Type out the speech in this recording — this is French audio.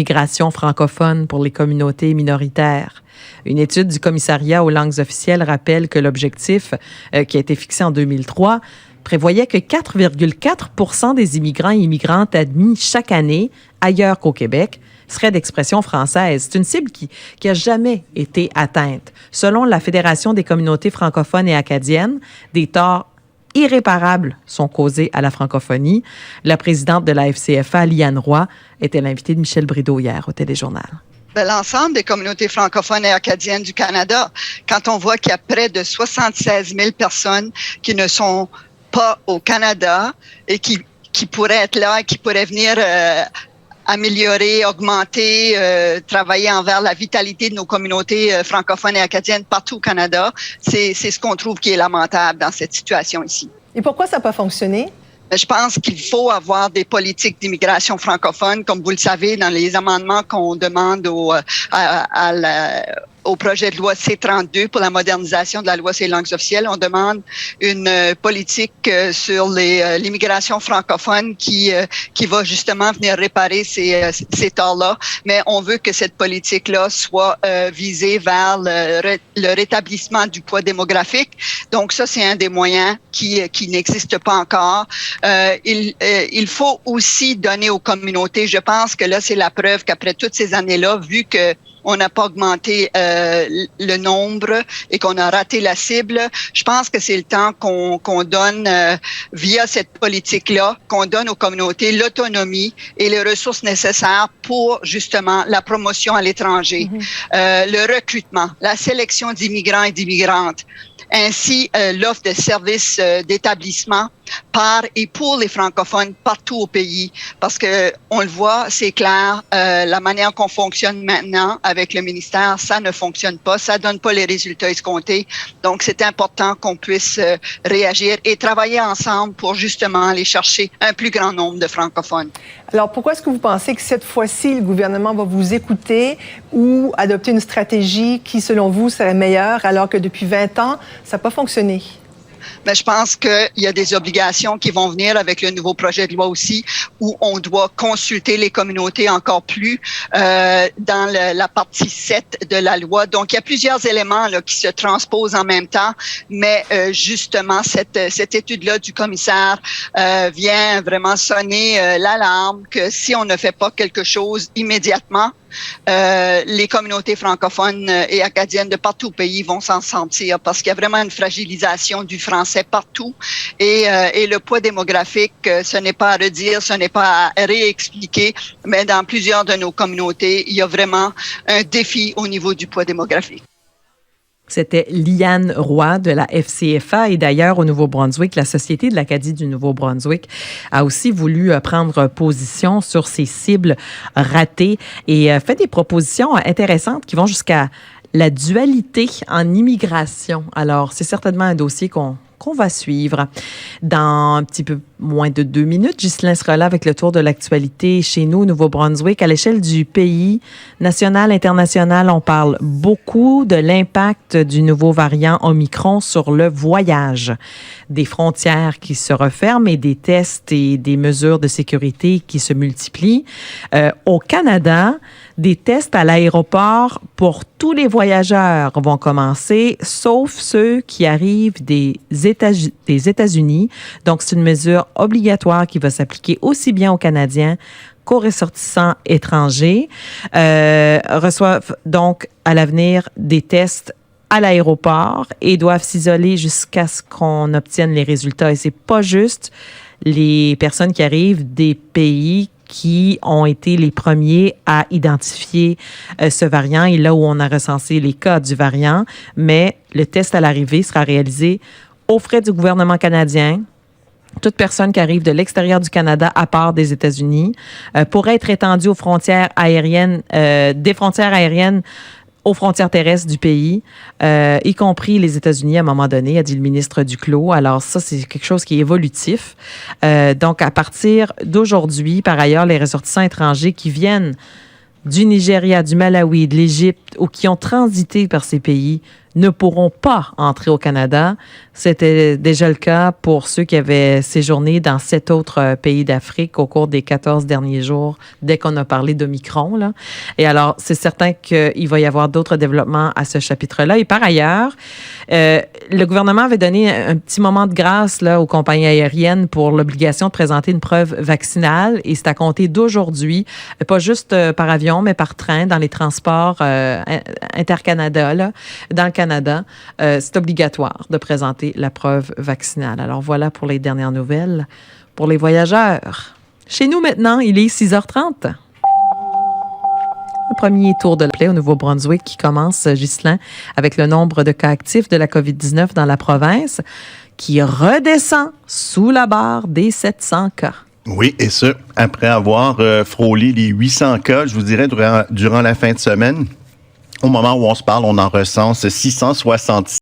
migration francophone pour les communautés minoritaires. Une étude du Commissariat aux langues officielles rappelle que l'objectif, qui a été fixé en 2003, prévoyait que 4,4 % des immigrants et immigrantes admis chaque année, ailleurs qu'au Québec, seraient d'expression française. C'est une cible qui n'a jamais été atteinte. Selon la Fédération des communautés francophones et acadiennes, des torts irréparables sont causés à la francophonie. La présidente de la FCFA, Liane Roy, était l'invitée de Michel Brideau hier au Téléjournal. L'ensemble des communautés francophones et acadiennes du Canada, quand on voit qu'il y a près de 76 000 personnes qui ne sont pas au Canada et qui pourraient être là et qui pourraient venir améliorer, augmenter, travailler envers la vitalité de nos communautés francophones et acadiennes partout au Canada, c'est ce qu'on trouve qui est lamentable dans cette situation ici. Et pourquoi ça n'a pas fonctionné? Je pense qu'il faut avoir des politiques d'immigration francophone, comme vous le savez, dans les amendements qu'on demande au projet de loi C-32 pour la modernisation de la loi sur les langues officielles. On demande une politique sur l'immigration francophone qui va justement venir réparer ces torts-là. Mais on veut que cette politique-là soit visée vers le rétablissement du poids démographique. Donc ça, c'est un des moyens qui n'existe pas encore. Il faut aussi donner aux communautés. Je pense que là, c'est la preuve qu'après toutes ces années-là, vu que on n'a pas augmenté le nombre et qu'on a raté la cible. Je pense que c'est le temps qu'on donne, via cette politique-là, qu'on donne aux communautés l'autonomie et les ressources nécessaires pour justement la promotion à l'étranger, le recrutement, la sélection d'immigrants et d'immigrantes, ainsi l'offre de services d'établissement par et pour les francophones partout au pays. Parce que on le voit, c'est clair, la manière qu'on fonctionne maintenant avec le ministère, ça ne fonctionne pas, ça donne pas les résultats escomptés. Donc, c'est important qu'on puisse réagir et travailler ensemble pour justement aller chercher un plus grand nombre de francophones. Alors, pourquoi est-ce que vous pensez que cette fois-ci, le gouvernement va vous écouter ou adopter une stratégie qui, selon vous, serait meilleure, alors que depuis 20 ans, ça n'a pas fonctionné? Mais je pense qu'il y a des obligations qui vont venir avec le nouveau projet de loi aussi, où on doit consulter les communautés encore plus dans la partie 7 de la loi. Donc, il y a plusieurs éléments là, qui se transposent en même temps, mais justement, cette étude-là du commissaire vient vraiment sonner l'alarme que si on ne fait pas quelque chose immédiatement, les communautés francophones et acadiennes de partout au pays vont s'en sentir parce qu'il y a vraiment une fragilisation du français partout et le poids démographique, ce n'est pas à redire, ce n'est pas à réexpliquer, mais dans plusieurs de nos communautés, il y a vraiment un défi au niveau du poids démographique. C'était Liane Roy de la FCFA et d'ailleurs au Nouveau-Brunswick, la Société de l'Acadie du Nouveau-Brunswick a aussi voulu prendre position sur ces cibles ratées et fait des propositions intéressantes qui vont jusqu'à la dualité en immigration. Alors, c'est certainement un dossier qu'on va suivre. Dans un petit peu moins de 2 minutes, Ghislain sera là avec le tour de l'actualité chez nous, au Nouveau-Brunswick. À l'échelle du pays, national, international, on parle beaucoup de l'impact du nouveau variant Omicron sur le voyage. Des frontières qui se referment et des tests et des mesures de sécurité qui se multiplient. Au Canada, des tests à l'aéroport pour tous les voyageurs vont commencer, sauf ceux qui arrivent des États-Unis. Donc, c'est une mesure obligatoire qui va s'appliquer aussi bien aux Canadiens qu'aux ressortissants étrangers. Reçoivent donc à l'avenir des tests à l'aéroport et doivent s'isoler jusqu'à ce qu'on obtienne les résultats. Et c'est pas juste les personnes qui arrivent des pays qui ont été les premiers à identifier ce variant et là où on a recensé les cas du variant, mais le test à l'arrivée sera réalisé aux frais du gouvernement canadien. Toute personne qui arrive de l'extérieur du Canada, à part des États-Unis, pourrait être étendue aux frontières aériennes, des frontières aériennes aux frontières terrestres du pays, y compris les États-Unis à un moment donné, a dit le ministre Duclos. Alors ça, c'est quelque chose qui est évolutif. Donc, à partir d'aujourd'hui, par ailleurs, les ressortissants étrangers qui viennent du Nigeria, du Malawi, de l'Égypte ou qui ont transité par ces pays ne pourront pas entrer au Canada. C'était déjà le cas pour ceux qui avaient séjourné dans 7 autres pays d'Afrique au cours des 14 derniers jours, dès qu'on a parlé d'Omicron, là. Et alors, c'est certain qu'il va y avoir d'autres développements à ce chapitre-là. Et par ailleurs, le gouvernement avait donné un petit moment de grâce là, aux compagnies aériennes pour l'obligation de présenter une preuve vaccinale. Et c'est à compter d'aujourd'hui, pas juste par avion, mais par train, dans les transports intercanada, là, dans le Canada. C'est obligatoire de présenter la preuve vaccinale. Alors voilà pour les dernières nouvelles pour les voyageurs. Chez nous maintenant, il est 6h30. Le premier tour de la plaie au Nouveau-Brunswick qui commence, Ghislain, avec le nombre de cas actifs de la COVID-19 dans la province qui redescend sous la barre des 700 cas. Oui, et ce, après avoir frôlé les 800 cas, je vous dirais, durant la fin de semaine. Au moment où on se parle, on en recense 666.